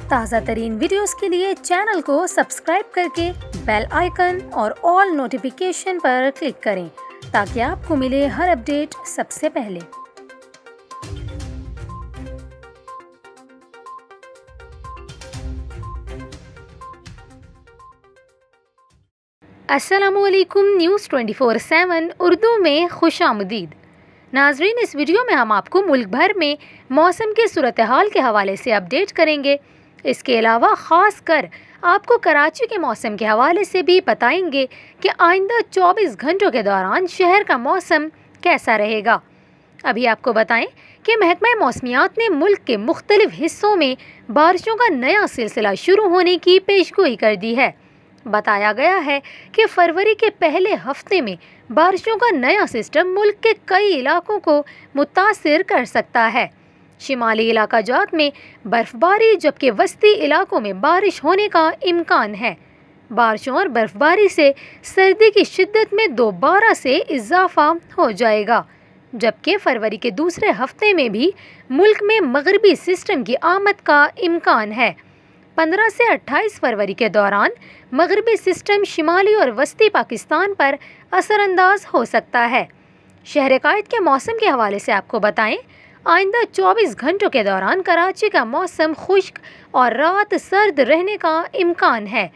تازہ ترین ویڈیوز کے لیے چینل کو سبسکرائب کر کے بیل آئیکن اور آل نوٹیفیکیشن پر کلک کریں تاکہ آپ کو ملے ہر اپڈیٹ سب سے پہلے۔ السلام علیکم، نیوز 24/7 اردو میں خوش آمدید۔ ناظرین، اس ویڈیو میں ہم آپ کو ملک بھر میں موسم کی صورتحال کے حوالے سے اپڈیٹ کریں گے۔ اس کے علاوہ خاص کر آپ کو کراچی کے موسم کے حوالے سے بھی بتائیں گے کہ آئندہ 24 گھنٹوں کے دوران شہر کا موسم کیسا رہے گا۔ ابھی آپ کو بتائیں کہ محکمہ موسمیات نے ملک کے مختلف حصوں میں بارشوں کا نیا سلسلہ شروع ہونے کی پیشگوئی کر دی ہے۔ بتایا گیا ہے کہ فروری کے پہلے ہفتے میں بارشوں کا نیا سسٹم ملک کے کئی علاقوں کو متاثر کر سکتا ہے۔ شمالی علاقہ جات میں برف باری جبکہ وسطی علاقوں میں بارش ہونے کا امکان ہے۔ بارشوں اور برف باری سے سردی کی شدت میں دوبارہ سے اضافہ ہو جائے گا، جبکہ فروری کے دوسرے ہفتے میں بھی ملک میں مغربی سسٹم کی آمد کا امکان ہے۔ 15 سے 28 فروری کے دوران مغربی سسٹم شمالی اور وسطی پاکستان پر اثر انداز ہو سکتا ہے۔ شہر قائد کے موسم کے حوالے سے آپ کو بتائیں، آئندہ 24 گھنٹوں کے دوران کراچی کا موسم خشک اور رات سرد رہنے کا امکان ہے۔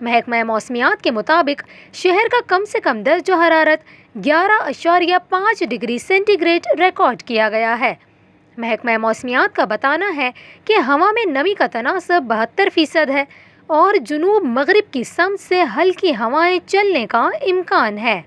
محکمہ موسمیات کے مطابق شہر کا کم سے کم درجہ حرارت 11.5 ڈگری سینٹی گریڈ ریکارڈ کیا گیا ہے۔ محکمہ موسمیات کا بتانا ہے کہ ہوا میں نمی کا تناسب 72% ہے اور جنوب مغرب کی سمت سے ہلکی ہوائیں چلنے کا امکان ہے۔